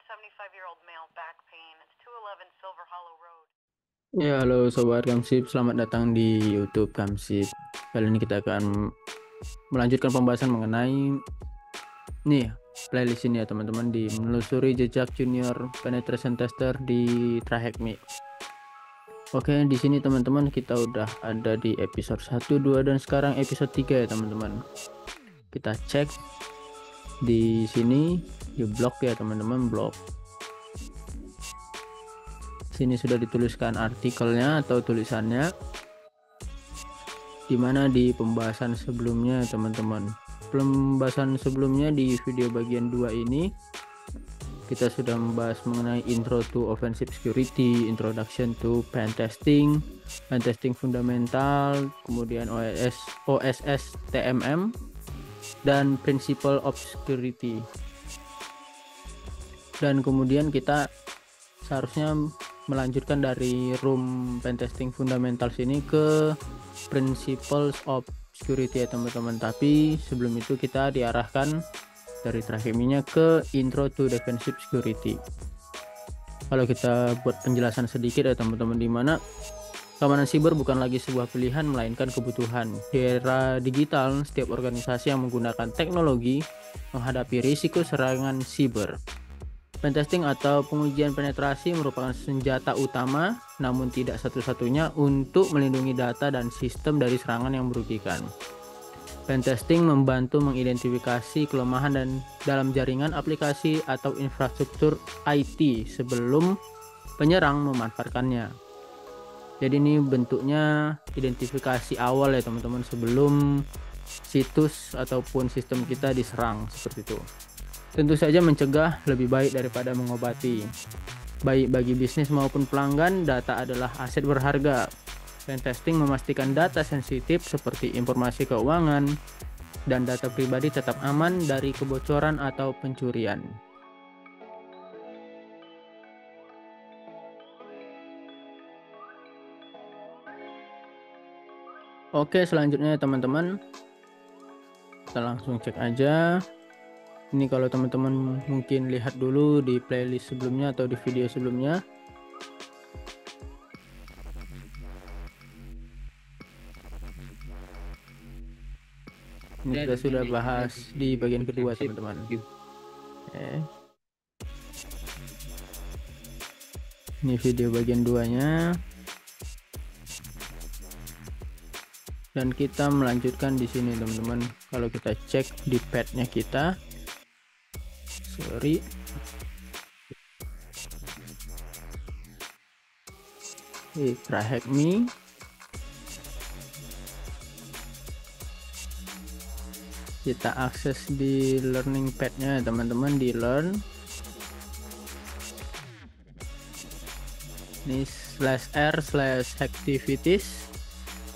75-year-old male back pain. It's 211 Silver Hollow Road. Ya, halo Sobat Kamsip, selamat datang di YouTube Kamsip. Kali ini kita akan melanjutkan pembahasan mengenai playlist ini ya teman-teman, di menelusuri jejak junior penetration tester di Trahecmi. Oke, di sini teman-teman kita udah ada di episode 1, 2 dan sekarang episode 3 ya teman-teman. Kita cek di sini di blog ya teman-teman, blog. Sini sudah dituliskan artikelnya atau tulisannya, dimana di pembahasan sebelumnya teman-teman. Pembahasan sebelumnya di video bagian 2 ini kita sudah membahas mengenai intro to offensive security, introduction to pen testing fundamental, kemudian OSS TMM dan principle of security. Dan kemudian kita seharusnya melanjutkan dari room pentesting fundamental sini ke principles of security ya teman-teman. Tapi sebelum itu kita diarahkan dari Trahecmi-nya ke intro to defensive security. Kalau kita buat penjelasan sedikit ya teman-teman, dimana keamanan siber bukan lagi sebuah pilihan melainkan kebutuhan. Di era digital, setiap organisasi yang menggunakan teknologi menghadapi risiko serangan siber. Pentesting atau pengujian penetrasi merupakan senjata utama, namun tidak satu-satunya untuk melindungi data dan sistem dari serangan yang merugikan. Pentesting membantu mengidentifikasi kelemahan dan dalam jaringan aplikasi atau infrastruktur IT sebelum penyerang memanfaatkannya. Jadi ini bentuknya identifikasi awal ya teman-teman, sebelum situs ataupun sistem kita diserang, seperti itu. Tentu saja mencegah lebih baik daripada mengobati. Baik bagi bisnis maupun pelanggan, data adalah aset berharga. Pentesting memastikan data sensitif seperti informasi keuangan dan data pribadi tetap aman dari kebocoran atau pencurian. Oke, selanjutnya teman-teman, kita langsung cek aja. Ini kalau teman-teman mungkin lihat dulu di playlist sebelumnya atau di video sebelumnya. Ini kita sudah bahas di bagian kedua teman-teman. Ini video bagian 2-nya. Dan kita melanjutkan di sini teman-teman. Kalau kita cek di pad-nya kita, di Trahecmi, kita akses di learning pad-nya teman-teman, di learn. Ini /r/activities.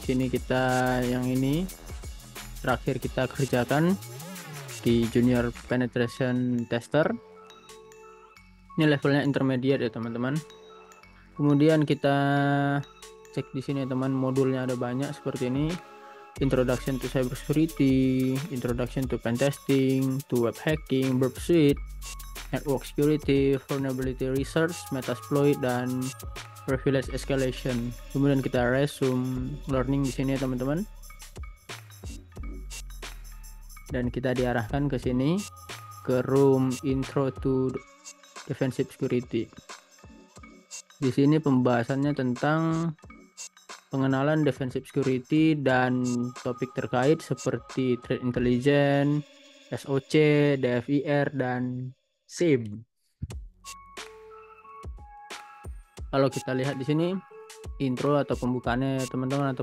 Sini kita yang ini terakhir kita kerjakan di junior penetration tester. Ini levelnya intermediate ya teman-teman. Kemudian kita cek di sini teman, modulnya ada banyak seperti ini. Introduction to cybersecurity, introduction to pen testing, to web hacking, burp suite, network security, vulnerability research, metasploit, dan privilege escalation. Kemudian kita resume learning di sini ya teman-teman. Dan kita diarahkan ke sini, ke room intro to defensive security. Di sini pembahasannya tentang pengenalan defensive security dan topik terkait seperti threat intelligence, SOC, DFIR, dan SIEM. Kalau kita lihat di sini intro atau pembukaannya teman-teman,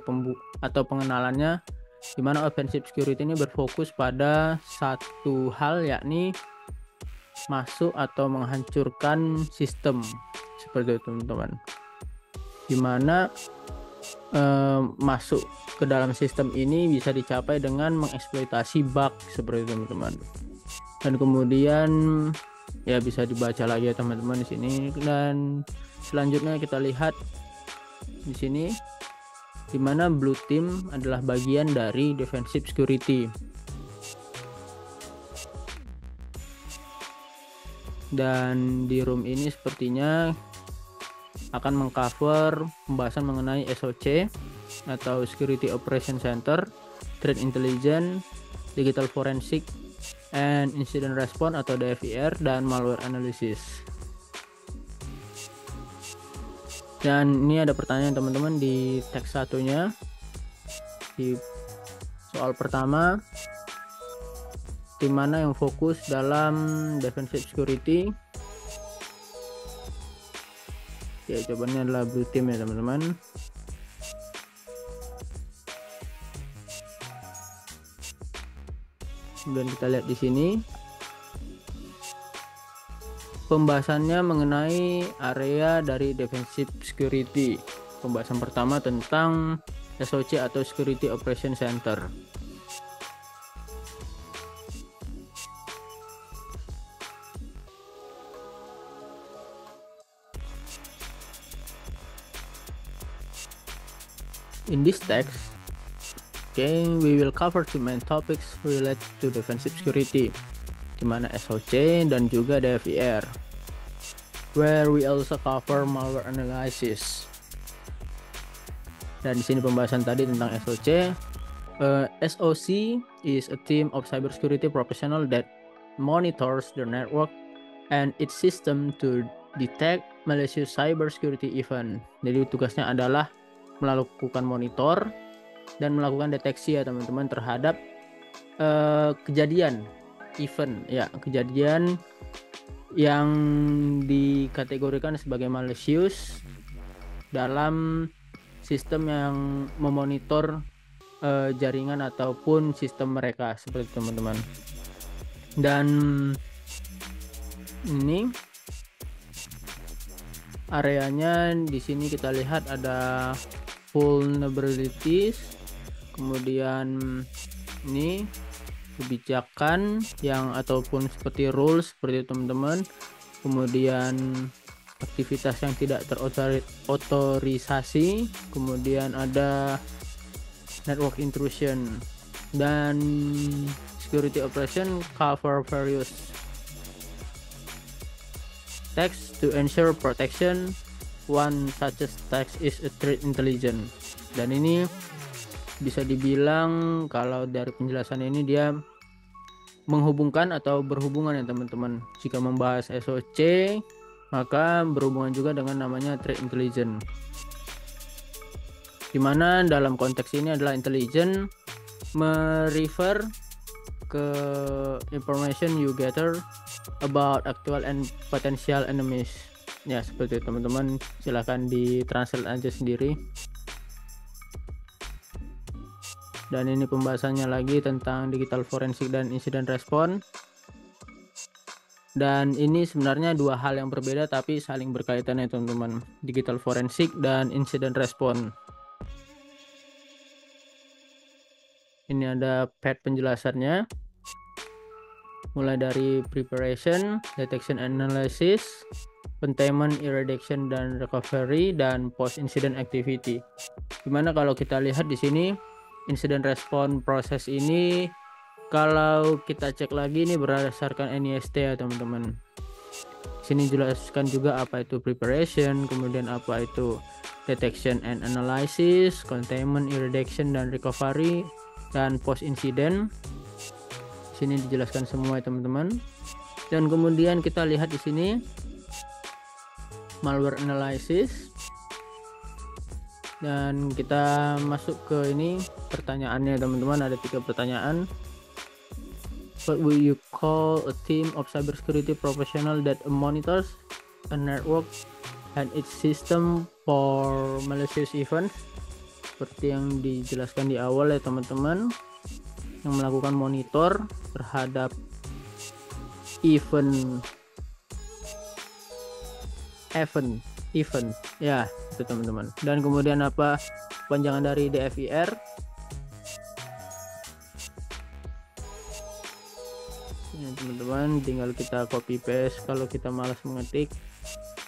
atau pengenalannya, di mana offensive security ini berfokus pada satu hal, yakni masuk atau menghancurkan sistem, seperti itu teman-teman. Dimana masuk ke dalam sistem ini bisa dicapai dengan mengeksploitasi bug, seperti itu teman-teman. Dan kemudian ya bisa dibaca lagi ya teman-teman di sini. Dan selanjutnya kita lihat di sini, di mana blue team adalah bagian dari defensive security. Dan di room ini sepertinya akan mengcover pembahasan mengenai SOC atau Security Operation Center, Threat Intelligence, Digital Forensic and Incident Response atau DFIR, dan Malware Analysis. Dan ini ada pertanyaan teman-teman di teks satunya. Di soal pertama, tim mana yang fokus dalam defensive security? Ya, jawabannya adalah blue team ya teman-teman. Kemudian kita lihat di sini pembahasannya mengenai area dari defensive security. Pembahasan pertama tentang SOC atau Security Operation Center. In this text, we will cover two main topics related to defensive security, di mana SOC dan juga DFIR, where we also cover malware analysis. Dan di sini pembahasan tadi tentang SOC. SOC is a team of cybersecurity professional that monitors the network and its system to detect malicious cybersecurity event. Jadi tugasnya adalah melakukan monitor dan melakukan deteksi ya teman-teman terhadap kejadian event ya, kejadian yang dikategorikan sebagai malicious dalam sistem yang memonitor jaringan ataupun sistem mereka, seperti teman-teman. Dan ini areanya di sini kita lihat ada vulnerabilities, kemudian ini kebijakan yang ataupun seperti rules seperti teman-teman, kemudian aktivitas yang tidak terotorisasi, kemudian ada network intrusion, dan security operation cover various text to ensure protection. One such as text is a threat intelligence. Dan ini bisa dibilang kalau dari penjelasan ini dia menghubungkan atau berhubungan ya teman-teman. Jika membahas SOC maka berhubungan juga dengan namanya threat intelligence, dimana dalam konteks ini adalah intelligence merefer ke information you gather about actual and potential enemies. Ya, seperti teman-teman silahkan ditranslate aja sendiri. Dan ini pembahasannya lagi tentang digital forensik dan incident response. Dan ini sebenarnya dua hal yang berbeda tapi saling berkaitan ya teman-teman, digital forensik dan incident response. Ini ada pad penjelasannya, mulai dari preparation, detection analysis, containment, eradication dan recovery, dan post incident activity. Dimana kalau kita lihat di sini incident response proses ini, kalau kita cek lagi ini berdasarkan NIST ya teman-teman. Sini jelaskan juga apa itu preparation, kemudian apa itu detection and analysis, containment, eradication dan recovery, dan post incident. Sini dijelaskan semua ya teman-teman. Dan kemudian kita lihat di sini malware analysis, dan kita masuk ke ini pertanyaannya teman-teman. Ada 3 pertanyaan. What will you call a team of cybersecurity professional that monitors a network and its system for malicious events? Seperti yang dijelaskan di awal ya teman-teman, yang melakukan monitor terhadap event ya itu teman-teman. Dan kemudian apa panjangan dari DFIR? Ya teman-teman, tinggal kita copy paste kalau kita malas mengetik.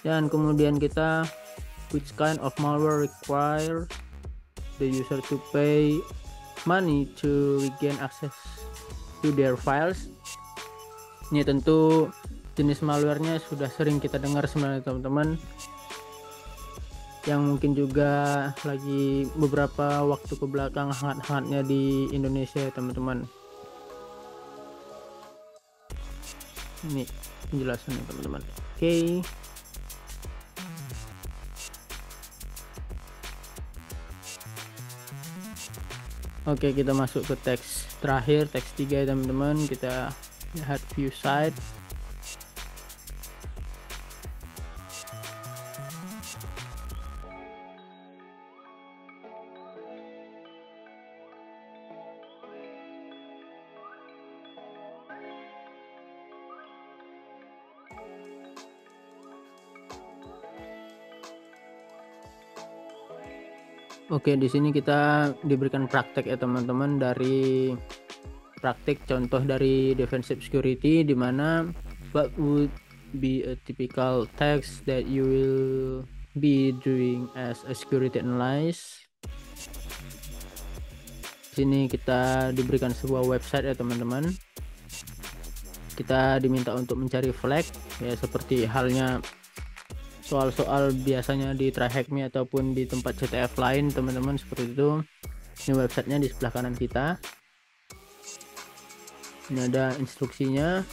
Dan kemudian kita which kind of malware require the user to pay money to regain access to their files. Ini tentu jenis malwarenya sudah sering kita dengar sebenarnya teman-teman, yang mungkin juga lagi beberapa waktu ke belakang hangat-hangatnya di Indonesia ya teman-teman. Ini penjelasannya teman-teman. Oke, kita masuk ke teks terakhir, teks 3 ya teman-teman. Kita lihat view site. Oke, di sini kita diberikan praktek ya teman-teman, dari praktek contoh dari defensive security, di mana what would be a typical task that you will be doing as a security analyst. Di sini kita diberikan sebuah website ya teman-teman. Kita diminta untuk mencari flag ya, seperti halnya soal-soal biasanya di TryHackMe ataupun di tempat CTF lain teman-teman, seperti itu. Ini websitenya di sebelah kanan kita. Ini ada instruksinya.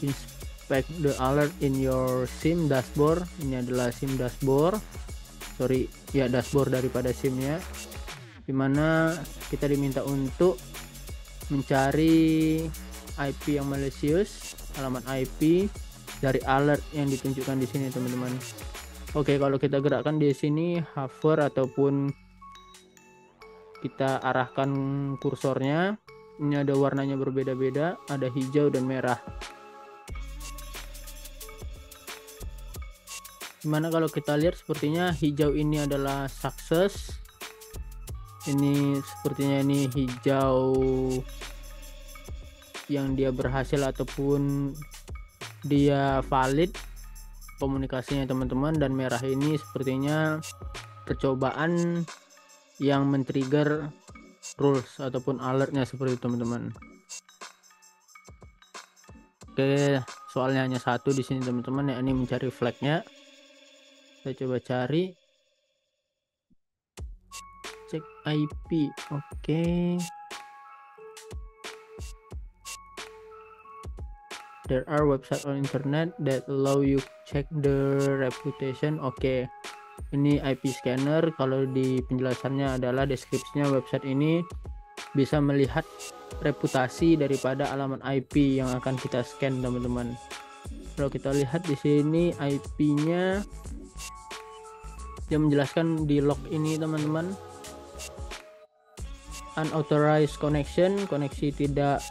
Inspect the alert in your SIM dashboard. Ini adalah SIM dashboard, dashboard daripada SIM-nya, dimana kita diminta untuk mencari IP yang malicious, alamat IP dari alert yang ditunjukkan di sini teman-teman. Oke, kalau kita gerakkan di sini hover ataupun kita arahkan kursornya, ini ada warnanya berbeda-beda, ada hijau dan merah. Dimana kalau kita lihat sepertinya hijau ini adalah sukses. Ini sepertinya ini hijau yang dia berhasil ataupun dia valid komunikasinya teman-teman, dan merah ini sepertinya percobaan yang men-trigger rules ataupun alertnya, seperti itu teman-teman. Oke, soalnya hanya satu di sini teman-teman, ya, ini mencari flagnya. Saya coba cari, cek IP. Oke. There are website on internet that allow you check the reputation. Oke, ini IP scanner. Kalau di penjelasannya adalah deskripsinya, website ini bisa melihat reputasi daripada alamat IP yang akan kita scan teman-teman. Kalau kita lihat di sini IP-nya, dia menjelaskan di log ini teman-teman, unauthorized connection, koneksi tidak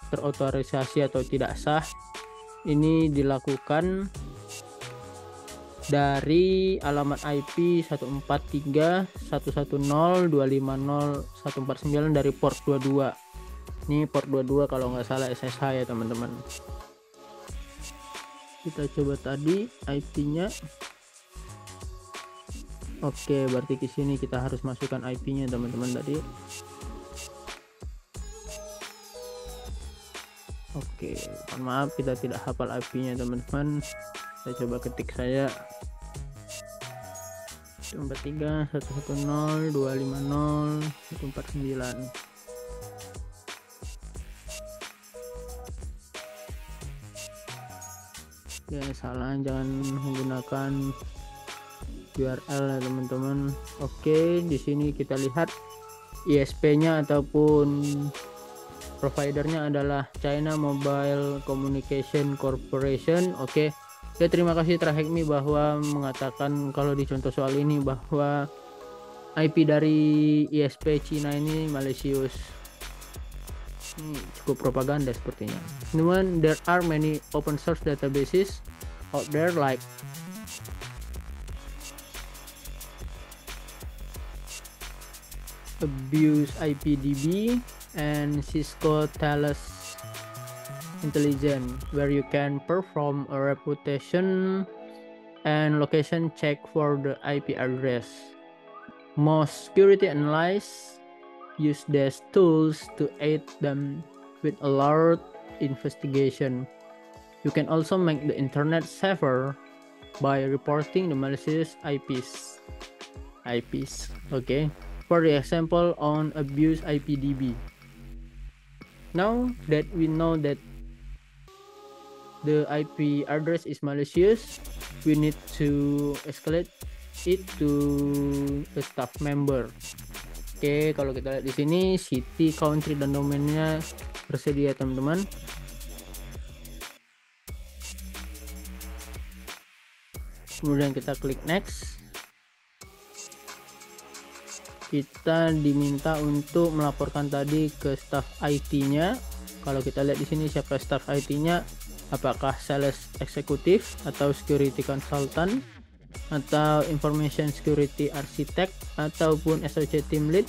terotorisasi atau tidak sah. Ini dilakukan dari alamat IP 143.110.250.149 dari port 22. Ini port 22 kalau nggak salah SSH ya teman-teman. Kita coba tadi IP-nya. Oke, berarti di sini kita harus masukkan IP-nya teman-teman tadi. Oke, mohon maaf kita tidak hafal IP-nya teman-teman. Saya coba ketik saja. 143.110.250.149. Ya, salah, jangan menggunakan URL ya teman-teman. Oke, di sini kita lihat ISP-nya ataupun providernya adalah China Mobile Communication Corporation. Oke. Ya, terima kasih TryHackMe bahwa mengatakan kalau di contoh soal ini bahwa IP dari ISP Cina ini malicious. Ini cukup propaganda sepertinya. Kemudian there are many open source databases out there like Abuse IPDB and Cisco Thales Intelligence, where you can perform a reputation and location check for the IP address. Most security analysts use these tools to aid them with alert investigation. You can also make the internet safer by reporting the malicious IPs. Okay. For the example on abuse IPDB. Now that we know that the IP address is malicious, we need to escalate it to the staff member. Oke, kalau kita lihat di sini city, country, dan domainnya tersedia teman-teman. Kemudian kita klik next. Kita diminta untuk melaporkan tadi ke staff IT-nya. Kalau kita lihat di sini siapa staff IT-nya, apakah sales eksekutif atau security consultant atau information security architect ataupun SOC team lead.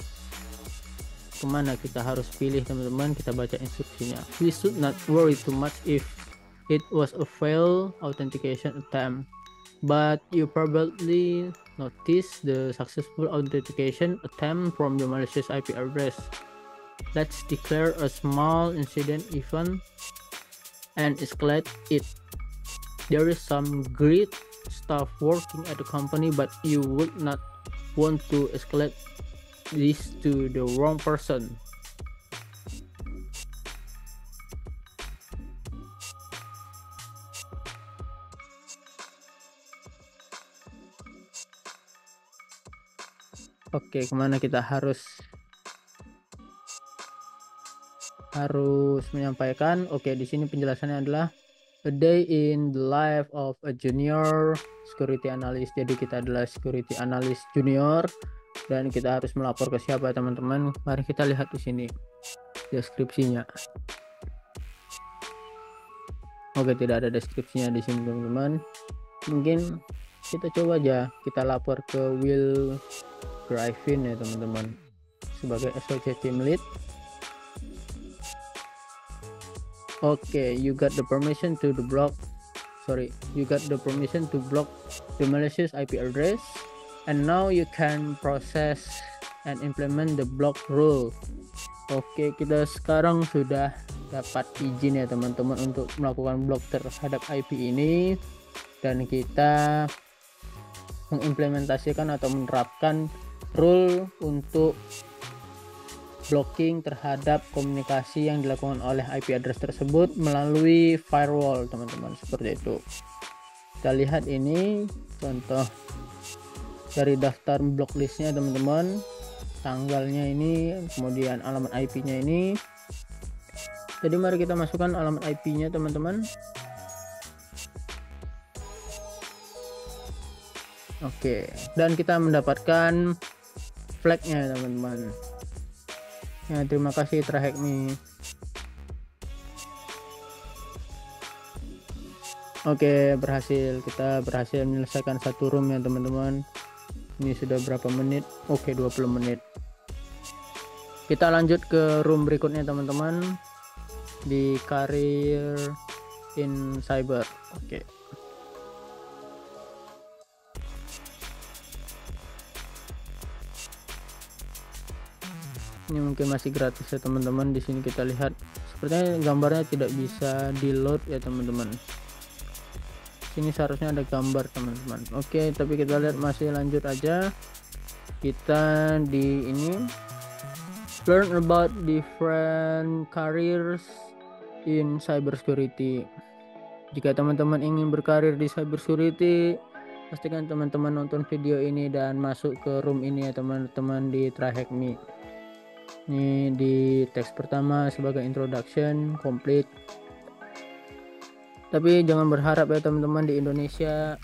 Kemana kita harus pilih teman-teman? Kita baca instruksinya. We should not worry too much if it was a failed authentication attempt, but you probably notice the successful authentication attempt from the malicious IP address. Let's declare a small incident event and escalate it. There is some great stuff working at the company, but you would not want to escalate this to the wrong person. Oke, kemana kita harus menyampaikan? Oke, di sini penjelasannya adalah a day in the life of a junior security analyst. Jadi kita adalah security analyst junior dan kita harus melapor ke siapa teman-teman? Mari kita lihat di sini deskripsinya. Oke, tidak ada deskripsinya di sini teman-teman. Mungkin kita coba aja kita lapor ke Will Griffin ya teman-teman sebagai SOC team lead. Okay, you got the permission to block the malicious IP address, and now you can process and implement the block rule. Oke, kita sekarang sudah dapat izin ya teman-teman untuk melakukan block terhadap IP ini, dan kita mengimplementasikan atau menerapkan rule untuk blocking terhadap komunikasi yang dilakukan oleh IP address tersebut melalui firewall teman-teman, seperti itu. Kita lihat ini contoh dari daftar blocklistnya teman-teman, tanggalnya ini, kemudian alamat IP-nya ini. Jadi mari kita masukkan alamat IP-nya teman-teman. Oke, dan kita mendapatkan flagnya teman-teman. Ya, terima kasih TrackMe. Oke, kita berhasil menyelesaikan satu room ya teman-teman. Ini sudah berapa menit? Oke, 20 menit. Kita lanjut ke room berikutnya teman-teman, di career in cyber. Oke. Ini mungkin masih gratis ya teman-teman. Di sini kita lihat sepertinya gambarnya tidak bisa di load ya teman-teman. Sini seharusnya ada gambar teman-teman. Oke, tapi kita lihat masih lanjut aja. Kita di ini learn about different careers in cybersecurity. Jika teman-teman ingin berkarir di cybersecurity, pastikan teman-teman nonton video ini dan masuk ke room ini ya teman-teman di TrackMe. Ini di teks pertama sebagai introduction complete. Tapi jangan berharap ya teman-teman di Indonesia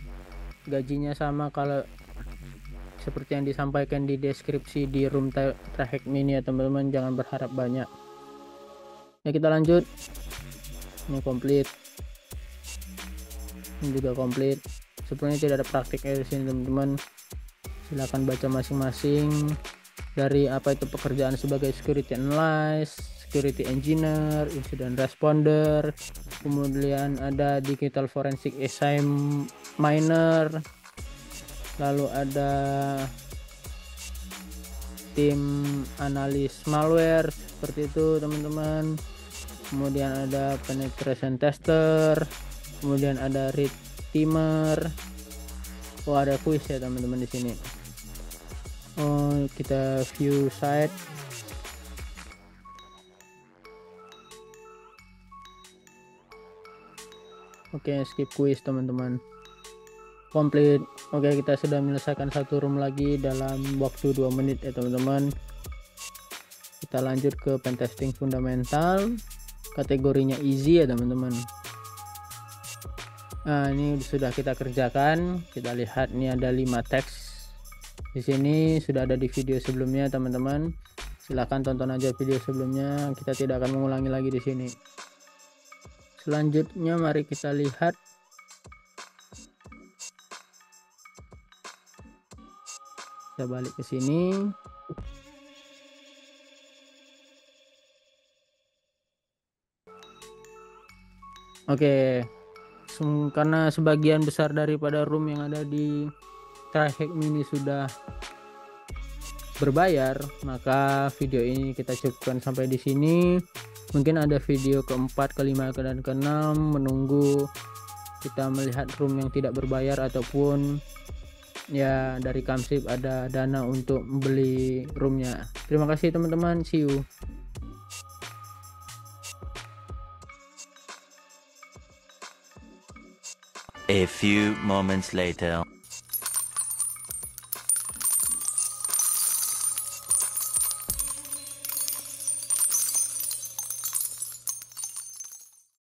gajinya sama kalau seperti yang disampaikan di deskripsi di room TrackMe ini ya teman-teman, jangan berharap banyak. Ya, kita lanjut. Ini complete. Ini juga complete. Sebenarnya tidak ada praktiknya di sini teman-teman. Silakan baca masing-masing. Dari apa itu pekerjaan sebagai security analyst, security engineer, incident responder, kemudian ada digital forensic examiner, lalu ada tim analis malware seperti itu teman-teman, kemudian ada penetration tester, kemudian ada read timer. Oh, ada quiz ya teman-teman di sini. Oh, kita view site. Oke, skip quiz teman-teman. Complete. Oke, kita sudah menyelesaikan satu room lagi dalam waktu 2 menit ya teman-teman. Kita lanjut ke pentesting fundamental, kategorinya easy ya teman-teman. Nah, ini sudah kita kerjakan. Kita lihat nih ada 5 teks. Di sini sudah ada di video sebelumnya teman-teman. Silahkan tonton aja video sebelumnya. Kita tidak akan mengulangi lagi di sini. Selanjutnya mari kita lihat kita balik ke sini. Oke, karena sebagian besar daripada room yang ada di TryHack Mini sudah berbayar, maka video ini kita cukupkan sampai di sini. Mungkin ada video keempat, kelima, dan keenam menunggu kita melihat room yang tidak berbayar ataupun ya dari Kamsib ada dana untuk membeli roomnya. Terima kasih teman-teman, see you. A few moments later.